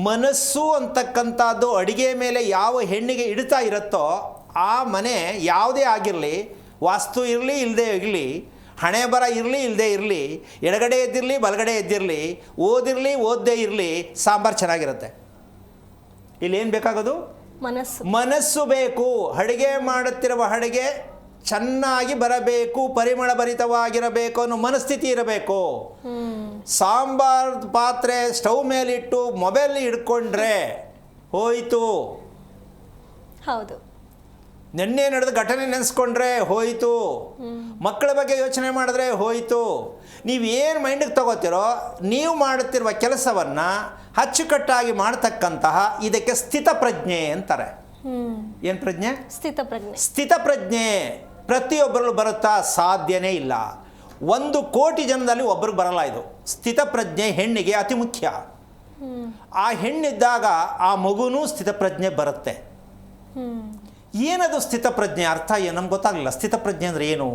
ಮನಸ್ಸು ಅಂತಕ್ಕಂಥದ್ದು ಅಡಿಗೆ ಮೇಲೆ ಯಾವ ಹೆಣ್ಣಿಗೆ ಇಡ್ತಾ ಇರುತ್ತೋ ಆ ಮನೆ ಯಾವುದೇ ಆಗಿರಲಿ, ವಾಸ್ತು ಇರಲಿ ಇಲ್ಲದೆ ಇರಲಿ, ಹಣೆ ಬರ ಇರಲಿ ಇಲ್ಲದೆ ಇರಲಿ, ಎಡಗಡೆ ಎದ್ದಿರಲಿ ಬಲಗಡೆ ಎದ್ದಿರಲಿ, ಓದಿರಲಿ ಓದದೇ ಇರಲಿ, ಸಾಂಬಾರು ಚೆನ್ನಾಗಿರುತ್ತೆ. ಇಲ್ಲೇನು ಬೇಕಾಗೋದು? ಮನಸ್ಸು ಬೇಕು. ಅಡುಗೆ ಮಾಡುತ್ತಿರುವ ಅಡುಗೆ ಚೆನ್ನಾಗಿ ಬರಬೇಕು, ಪರಿಮಳ ಭರಿತವಾಗಿರಬೇಕು ಅನ್ನೋ ಮನಸ್ಥಿತಿ ಇರಬೇಕು. ಸಾಂಬಾರ್ ಪಾತ್ರೆ ಸ್ಟವ್ ಮೇಲಿಟ್ಟು ಮೊಬೈಲ್ ಹಿಡ್ಕೊಂಡ್ರೆ ಹೋಯಿತು. ಹೌದು. ನಿನ್ನೆ ನಡೆದ ಘಟನೆ ನೆನೆಸ್ಕೊಂಡ್ರೆ ಹೋಯಿತು. ಮಕ್ಕಳ ಬಗ್ಗೆ ಯೋಚನೆ ಮಾಡಿದ್ರೆ ಹೋಯಿತು. ನೀವೇನು ಮೈಂಡಿಗೆ ತಗೋತೀರೋ, ನೀವು ಮಾಡುತ್ತಿರುವ ಕೆಲಸವನ್ನು ಅಚ್ಚುಕಟ್ಟಾಗಿ ಮಾಡ್ತಕ್ಕಂತಹ ಇದಕ್ಕೆ ಸ್ಥಿತಪ್ರಜ್ಞೆ ಅಂತಾರೆ. ಏನು ಪ್ರಜ್ಞೆ? ಸ್ಥಿತಪ್ರಜ್ಞೆ ಪ್ರತಿಯೊಬ್ಬರಲ್ಲೂ ಬರುತ್ತಾ? ಸಾಧ್ಯನೇ ಇಲ್ಲ. 1,000,000 ಜನದಲ್ಲಿ ಒಬ್ಬರಿಗೆ ಬರಲ್ಲ. ಇದು ಸ್ಥಿತಪ್ರಜ್ಞೆ ಹೆಣ್ಣಿಗೆ ಅತಿ ಮುಖ್ಯ. ಆ ಹೆಣ್ಣಿದ್ದಾಗ ಆ ಮಗುನೂ ಸ್ಥಿತಪ್ರಜ್ಞೆ ಬರುತ್ತೆ. ಏನದು ಸ್ಥಿತಪ್ರಜ್ಞೆ? ಅರ್ಥ ಏನು ನಮ್ಗೆ ಗೊತ್ತಾಗಲಿಲ್ಲ. ಸ್ಥಿತಪ್ರಜ್ಞೆ ಅಂದರೆ ಏನು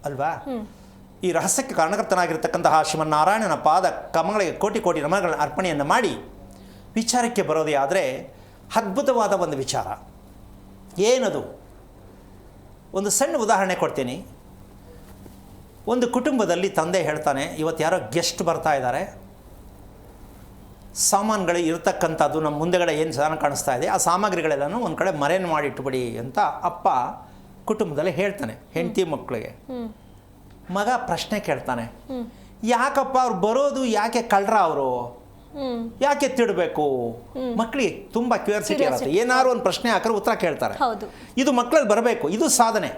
ಅಲ್ವಾ? ಈ ರಹಸ್ಯಕ್ಕೆ ಕಾರಣಕರ್ತನಾಗಿರ್ತಕ್ಕಂತಹ ಶ್ರೀಮನ್ನಾರಾಯಣನ ಪಾದ ಕಮಗಳಿಗೆ ಕೋಟಿ ಕೋಟಿ ನಮನಗಳನ್ನು ಅರ್ಪಣೆಯನ್ನು ಮಾಡಿ ವಿಚಾರಕ್ಕೆ ಬರೋದೇ ಆದರೆ ಅದ್ಭುತವಾದ ಒಂದು ವಿಚಾರ. ಏನದು? ಒಂದು ಸಣ್ಣ ಉದಾಹರಣೆ ಕೊಡ್ತೀನಿ. ಒಂದು ಕುಟುಂಬದಲ್ಲಿ ತಂದೆ ಹೇಳ್ತಾನೆ, ಇವತ್ತು ಯಾರೋ ಗೆಸ್ಟ್ ಬರ್ತಾ ಇದ್ದಾರೆ, ಸಾಮಾನುಗಳು ಇರತಕ್ಕಂಥದ್ದು ನಮ್ಮ ಮುಂದೆಗಡೆ ಏನು ಸಾಮಾನು ಕಾಣಿಸ್ತಾ ಇದೆ, ಆ ಸಾಮಗ್ರಿಗಳೆಲ್ಲನೂ ಒಂದು ಕಡೆ ಮರೇನು ಮಾಡಿ ಇಟ್ಟುಬಿಡಿ ಅಂತ ಅಪ್ಪ ಕುಟುಂಬದಲ್ಲಿ ಹೇಳ್ತಾನೆ ಹೆಂಡತಿ ಮಕ್ಕಳಿಗೆ. ಮಗ ಪ್ರಶ್ನೆ ಕೇಳ್ತಾನೆ, ಯಾಕಪ್ಪ ಅವ್ರು ಬರೋದು, ಯಾಕೆ ಕಳ್ರ ಅವರು, ಯಾಕೆ ತಿಡಬೇಕು? ಮಕ್ಕಳಿಗೆ ತುಂಬ ಕ್ಯೂರಿಯಾಸಿಟಿ ಇರುತ್ತೆ. ಏನಾದ್ರು ಒಂದು ಪ್ರಶ್ನೆ ಹಾಕಿದ್ರೆ ಉತ್ತರ ಕೇಳ್ತಾರೆ. ಇದು ಮಕ್ಕಳಲ್ಲಿ ಬರಬೇಕು, ಇದು ಸಾಧನೆ.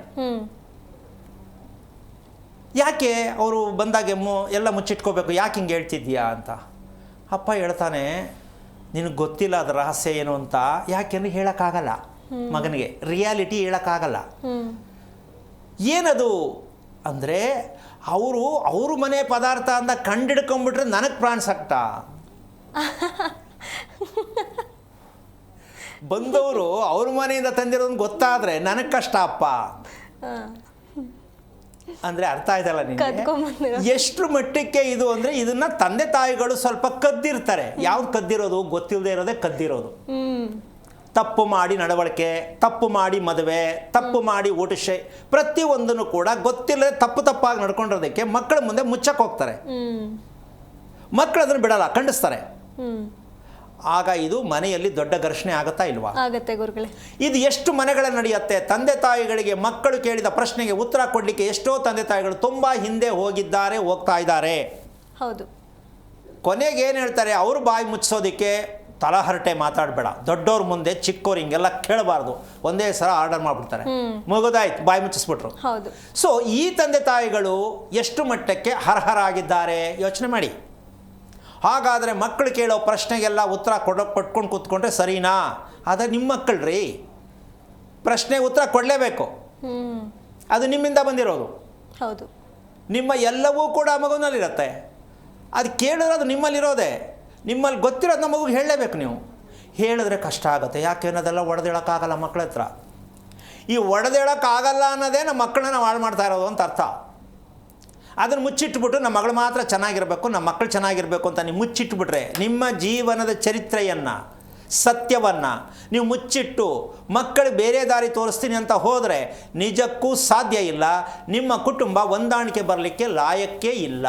ಯಾಕೆ ಅವರು ಬಂದಾಗ ಎಲ್ಲ ಮುಚ್ಚಿಟ್ಕೋಬೇಕು, ಯಾಕೆ ಹಿಂಗೆ ಹೇಳ್ತಿದ್ಯಾ ಅಂತ ಅಪ್ಪ ಹೇಳ್ತಾನೆ, ನಿನಗೆ ಗೊತ್ತಿಲ್ಲ ಅದು ರಹಸ್ಯ ಏನು ಅಂತ. ಯಾಕೆಂದ್ರೆ ಹೇಳೋಕ್ಕಾಗಲ್ಲ ಮಗನಿಗೆ, ರಿಯಾಲಿಟಿ ಹೇಳೋಕ್ಕಾಗಲ್ಲ. ಏನದು ಅಂದರೆ ಅವರು ಮನೆ ಪದಾರ್ಥ ಅಂತ ಕಂಡಿಡ್ಕೊಂಡ್ಬಿಟ್ರೆ ನನಗೆ ಪ್ರಾಣ ಸಕ್ಟ. ಬಂದವರು ಅವ್ರ ಮನೆಯಿಂದ ತಂದಿರೋದು ಗೊತ್ತಾದರೆ ನನಗೆ ಕಷ್ಟ ಅಪ್ಪ ಅಂದರೆ ಅರ್ಥ ಆಯ್ತಲ್ಲ ನಿಮಗೆ? ಎಷ್ಟು ಮಟ್ಟಕ್ಕೆ ಇದು ಅಂದರೆ ಇದನ್ನ ತಂದೆ ತಾಯಿಗಳು ಸ್ವಲ್ಪ ಕದ್ದಿರ್ತಾರೆ. ಯಾವ್ದು ಕದ್ದಿರೋದು? ಗೊತ್ತಿಲ್ಲದೆ ಇರೋದೇ ಕದ್ದಿರೋದು. ತಪ್ಪು ಮಾಡಿ ನಡವಳಿಕೆ, ತಪ್ಪು ಮಾಡಿ ಮದುವೆ, ತಪ್ಪು ಮಾಡಿ ಊಟಶೆ, ಪ್ರತಿಯೊಂದನ್ನು ಕೂಡ ಗೊತ್ತಿಲ್ಲದೆ ತಪ್ಪಾಗಿ ನಡ್ಕೊಂಡಿರೋದಕ್ಕೆ ಮಕ್ಕಳ ಮುಂದೆ ಮುಚ್ಚಕ್ಕೆ ಹೋಗ್ತಾರೆ. ಮಕ್ಕಳು ಅದನ್ನು ಬಿಡಲ್ಲ, ಖಂಡಿಸ್ತಾರೆ. ಆಗ ಇದು ಮನೆಯಲ್ಲಿ ದೊಡ್ಡ ಘರ್ಷಣೆ ಆಗುತ್ತಾ ಇಲ್ವಾ? ಆಗುತ್ತೆ ಗುರುಗಳೇ. ಇದು ಎಷ್ಟು ಮನೆಗಳಲ್ಲಿ ನಡೆಯುತ್ತೆ? ತಂದೆ ತಾಯಿಗಳಿಗೆ ಮಕ್ಕಳು ಕೇಳಿದ ಪ್ರಶ್ನೆಗೆ ಉತ್ತರ ಕೊಡಲಿಕ್ಕೆ ಎಷ್ಟೋ ತಂದೆ ತಾಯಿಗಳು ತುಂಬ ಹಿಂದೆ ಹೋಗಿದ್ದಾರೆ, ಹೋಗ್ತಾ ಇದ್ದಾರೆ. ಹೌದು. ಕೊನೆಗೆ ಏನು ಹೇಳ್ತಾರೆ? ಅವರು ಬಾಯಿ ಮುಚ್ಚಿಸೋದಕ್ಕೆ ತಲಹರಟೆ ಮಾತಾಡಬೇಡ, ದೊಡ್ಡವ್ರ ಮುಂದೆ ಚಿಕ್ಕವ್ರು ಹಿಂಗೆಲ್ಲ ಕೇಳಬಾರ್ದು, ಒಂದೇ ಸಲ ಆರ್ಡರ್ ಮಾಡಿಬಿಡ್ತಾರೆ, ಮುಗಿದಾಯ್ತು, ಬಾಯಿ ಮುಚ್ಚಿಸ್ಬಿಟ್ರು. ಸೊ ಈ ತಂದೆ ತಾಯಿಗಳು ಎಷ್ಟು ಮಟ್ಟಕ್ಕೆ ಅರ್ಹರಾಗಿದ್ದಾರೆ ಯೋಚನೆ ಮಾಡಿ. ಹಾಗಾದರೆ ಮಕ್ಕಳು ಕೇಳೋ ಪ್ರಶ್ನೆಗೆಲ್ಲ ಉತ್ತರ ಕೊಟ್ಕೊಂಡು ಕೂತ್ಕೊಂಡ್ರೆ ಸರಿನಾ? ಆದರೆ ನಿಮ್ಮ ಮಕ್ಕಳ್ರಿ, ಪ್ರಶ್ನೆಗೆ ಉತ್ತರ ಕೊಡಲೇಬೇಕು. ಅದು ನಿಮ್ಮಿಂದ ಬಂದಿರೋದು. ಹೌದು. ನಿಮ್ಮ ಎಲ್ಲವೂ ಕೂಡ ಮಗುವಿನಲ್ಲಿರುತ್ತೆ. ಅದು ಕೇಳಿದ್ರೆ ಅದು ನಿಮ್ಮಲ್ಲಿರೋದೆ. ನಿಮ್ಮಲ್ಲಿ ಗೊತ್ತಿರೋದು ನಮ್ಮ ಮಗುಗೆ ಹೇಳಲೇಬೇಕು. ನೀವು ಹೇಳಿದ್ರೆ ಕಷ್ಟ ಆಗುತ್ತೆ. ಯಾಕೆ ಅನ್ನೋದೆಲ್ಲ ಒಡೆದೇಳೋಕ್ಕಾಗಲ್ಲ ಮಕ್ಕಳ ಹತ್ರ. ಈ ಒಡೆದೇಳೋಕ್ಕಾಗಲ್ಲ ಅನ್ನೋದೇ ನಮ್ಮ ಮಕ್ಕಳನ್ನ ನಾವು ಹಾಳು ಮಾಡ್ತಾ ಇರೋದು ಅಂತ ಅರ್ಥ. ಅದನ್ನು ಮುಚ್ಚಿಟ್ಬಿಟ್ಟು ನಮ್ಮ ಮಗಳು ಮಾತ್ರ ಚೆನ್ನಾಗಿರಬೇಕು, ನಮ್ಮ ಮಕ್ಕಳು ಚೆನ್ನಾಗಿರಬೇಕು ಅಂತ ನೀವು ಮುಚ್ಚಿಟ್ಬಿಟ್ರೆ, ನಿಮ್ಮ ಜೀವನದ ಚರಿತ್ರೆಯನ್ನು, ಸತ್ಯವನ್ನು ನೀವು ಮುಚ್ಚಿಟ್ಟು ಮಕ್ಕಳು ಬೇರೆ ದಾರಿ ತೋರಿಸ್ತೀನಿ ಅಂತ ಹೋದರೆ ನಿಜಕ್ಕೂ ಸಾಧ್ಯ ಇಲ್ಲ. ನಿಮ್ಮ ಕುಟುಂಬ ಹೊಂದಾಣಿಕೆ ಬರಲಿಕ್ಕೆ ಲಾಯಕ್ಕೇ ಇಲ್ಲ.